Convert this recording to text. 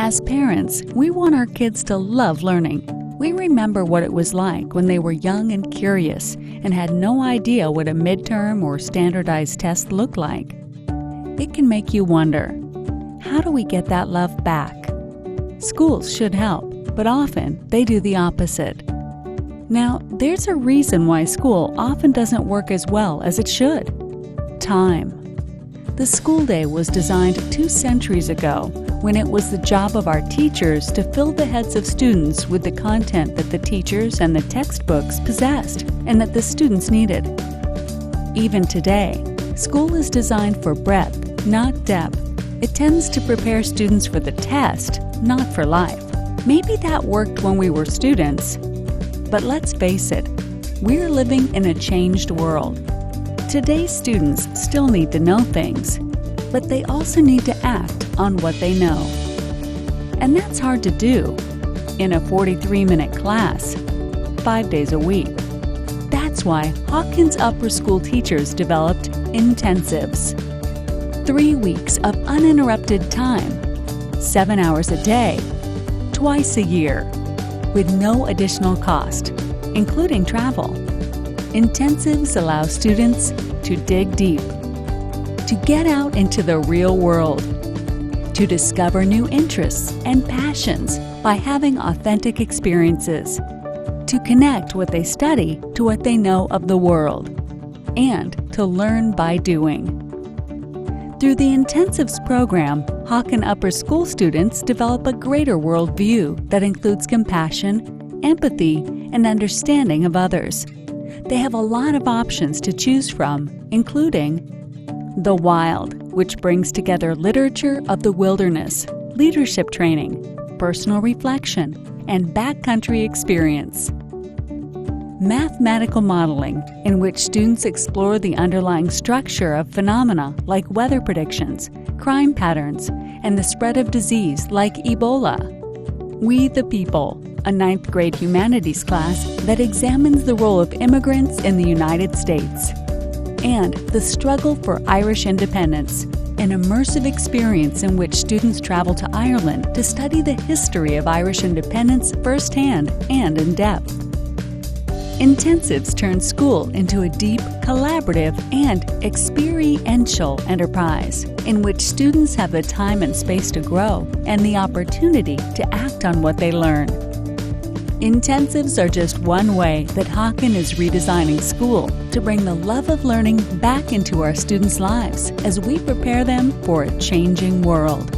As parents, we want our kids to love learning. We remember what it was like when they were young and curious and had no idea what a midterm or standardized test looked like. It can make you wonder, how do we get that love back? Schools should help, but often they do the opposite. Now, there's a reason why school often doesn't work as well as it should. Time. The school day was designed 2 centuries ago when it was the job of our teachers to fill the heads of students with the content that the teachers and the textbooks possessed and that the students needed. Even today, school is designed for breadth, not depth. It tends to prepare students for the test, not for life. Maybe that worked when we were students, but let's face it, we're living in a changed world. Today's students still need to know things, but they also need to act on what they know. And that's hard to do in a 43-minute class, 5 days a week. That's why Hawken Upper School teachers developed intensives. 3 weeks of uninterrupted time, 7 hours a day, twice a year, with no additional cost, including travel. Intensives allow students to dig deep, to get out into the real world, to discover new interests and passions by having authentic experiences, to connect what they study to what they know of the world, and to learn by doing. Through the Intensives program, Hawken Upper School students develop a greater worldview that includes compassion, empathy, and understanding of others. They have a lot of options to choose from, including The Wild, which brings together literature of the wilderness, leadership training, personal reflection, and backcountry experience. Mathematical modeling, in which students explore the underlying structure of phenomena like weather predictions, crime patterns, and the spread of disease like Ebola. We the People, a 9th grade humanities class that examines the role of immigrants in the United States. And The Struggle for Irish Independence, an immersive experience in which students travel to Ireland to study the history of Irish independence firsthand and in depth. Intensives turn school into a deep, collaborative, and experiential enterprise in which students have the time and space to grow and the opportunity to act on what they learn. Intensives are just one way that Hawken is redesigning school to bring the love of learning back into our students' lives as we prepare them for a changing world.